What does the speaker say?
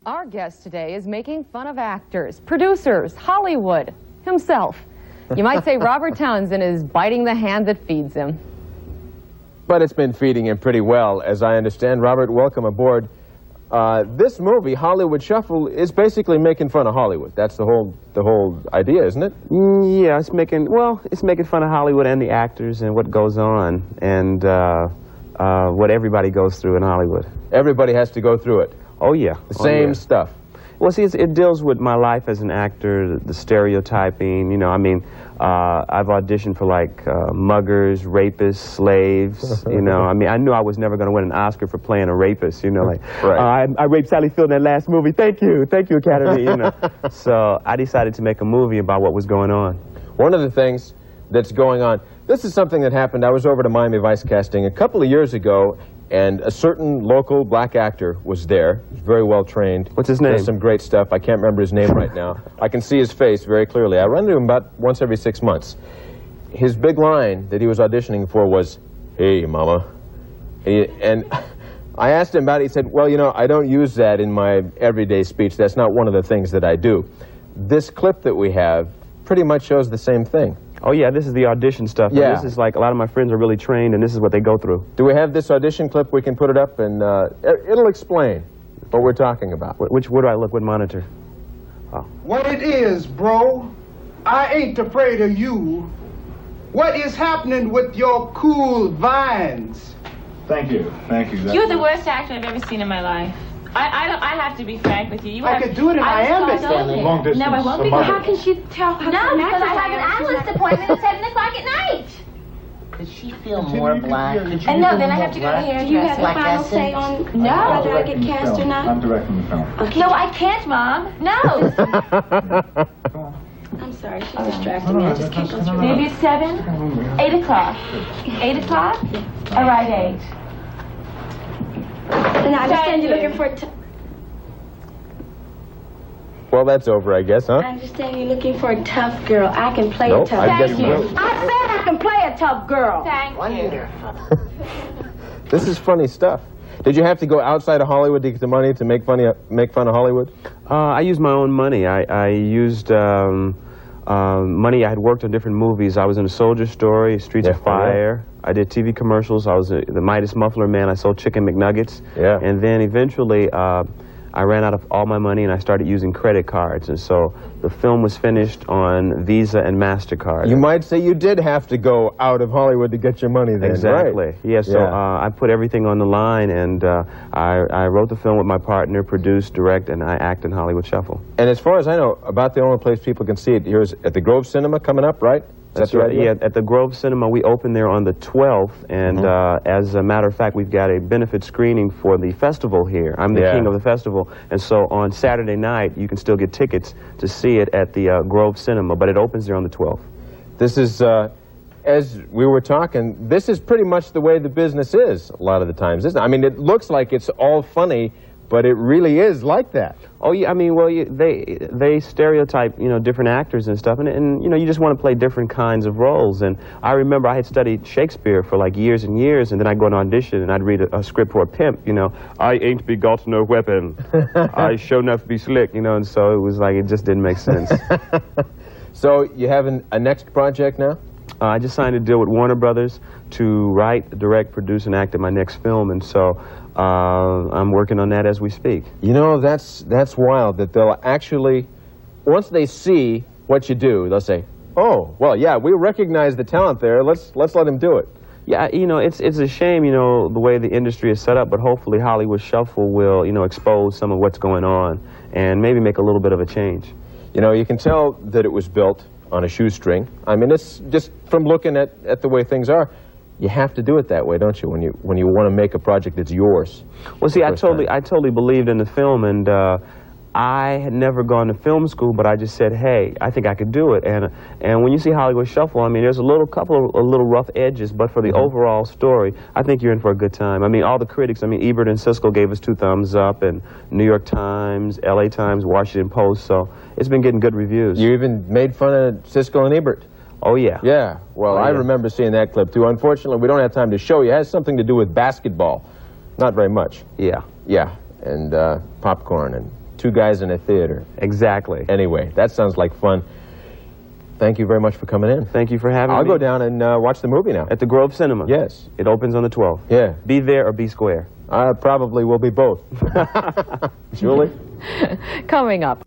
Our guest today is making fun of actors, producers, Hollywood, himself. You might say Robert Townsend is biting the hand that feeds him. But it's been feeding him pretty well, as I understand. Robert, welcome aboard. This movie, Hollywood Shuffle, is basically making fun of Hollywood. That's the whole idea, isn't it? Yeah, it's making fun of Hollywood and the actors and what goes on and what everybody goes through in Hollywood. Everybody has to go through it. Oh, yeah. The same stuff. Well, see, it deals with my life as an actor, the stereotyping, you know, I mean, I've auditioned for, like, muggers, rapists, slaves, you know, I mean, I knew I was never going to win an Oscar for playing a rapist, you know, like, right. I raped Sally Field in that last movie, thank you, Academy, you know. So I decided to make a movie about what was going on. One of the things that's going on, this is something that happened, I was over to Miami Vice Casting a couple of years ago, and a certain local black actor was there. He's very well trained. What's his name? Does some great stuff. I can't remember his name right now. I can see his face very clearly. I run into him about once every 6 months. His big line that he was auditioning for was, "Hey, mama." And I asked him about it. He said, well, you know, I don't use that in my everyday speech. That's not one of the things that I do. This clip that we have pretty much shows the same thing. Oh, yeah, this is the audition stuff. Yeah. This is like, a lot of my friends are really trained, and this is what they go through. Do we have this audition clip? We can put it up, and it'll explain what we're talking about. Where do I look? What monitor? Oh. What it is, bro, I ain't afraid of you. What is happening with your cool vines? Thank you. Thank you. You're the worst actor I've ever seen in my life. I have to be frank with you. I could do it in Miami. Long distance. No, I won't be. How can she tell? No, because I have an analyst appointment at 7 o'clock at night. Could she feel more black? Could you And no, then I have to go to the Do you have hairdresser. the Black final essence? say on No. whether I get cast or not? I'm directing the film. Okay. No, I can't, Mom. No. I'm sorry, she's distracting me. I just can't go through it. Maybe it's 7, 8 o'clock. 8 o'clock? All right, 8. And I understand you're looking for Well, that's over, I guess, huh? I understand you're looking for a tough girl. I can play Nope, a tough I girl. guess you will. I said I can play a tough girl. Thank you. This is funny stuff. Did you have to go outside of Hollywood to get the money to make fun of Hollywood? I used my own money. I used money. I had worked on different movies. I was in A Soldier Story, Streets of Fire. I did TV commercials. I was the Midas Muffler Man. I sold chicken McNuggets. Yeah. And then eventually I ran out of all my money and I started using credit cards. And so the film was finished on Visa and MasterCard. You might say you did have to go out of Hollywood to get your money then, Exactly. right? Yeah, so I put everything on the line, and I wrote the film with my partner, produced, direct, and I act in Hollywood Shuffle. And as far as I know, about the only place people can see it here is at the Grove Cinema coming up, right? That's right. Yeah, at the Grove Cinema, we open there on the 12th, and as a matter of fact, we've got a benefit screening for the festival here. I'm the king of the festival, and so on Saturday night, you can still get tickets to see it at the Grove Cinema, but it opens there on the 12th. This is, as we were talking, this is pretty much the way the business is a lot of the times, isn't it? I mean, it looks like it's all funny, but it really is like that. Oh, yeah, I mean, well, they stereotype, you know, different actors and stuff, and you know, you just want to play different kinds of roles. And I remember I had studied Shakespeare for like years and years, and then I'd go to an audition and I'd read a script for a pimp, you know, I ain't be got no weapon, I show enough be slick, you know, and so it was like, it just didn't make sense. So you have a next project now? I just signed a deal with Warner Brothers to write, direct, produce, and act in my next film, and so I'm working on that as we speak. You know, that's wild that they'll actually, once they see what you do, they'll say, oh, well, yeah, we recognize the talent there, let's let him do it. Yeah, you know, it's a shame, you know, the way the industry is set up, but hopefully Hollywood Shuffle will, you know, expose some of what's going on and maybe make a little bit of a change. You know, you can tell that it was built on a shoestring. I mean, it's just from looking at the way things are. You have to do it that way, don't you? When you want to make a project that's yours. Well, see, I totally believed in the film, and I had never gone to film school, but I just said, hey, I think I could do it. And when you see Hollywood Shuffle, I mean, there's a little rough edges, but for the overall story, I think you're in for a good time. I mean, all the critics, I mean, Ebert and Siskel gave us 2 thumbs up, and New York Times, LA Times, Washington Post, so it's been getting good reviews. You even made fun of Siskel and Ebert. Oh, yeah. Yeah, well, I remember seeing that clip, too. Unfortunately, we don't have time to show you. It has something to do with basketball. Not very much. Yeah. Yeah, and popcorn and two guys in a theater. Exactly. Anyway, that sounds like fun. Thank you very much for coming in. Thank you for having me. I'll go down and watch the movie now. At the Grove Cinema. Yes. It opens on the 12th. Yeah. Be there or be square. I probably will be both. Julie? Coming up.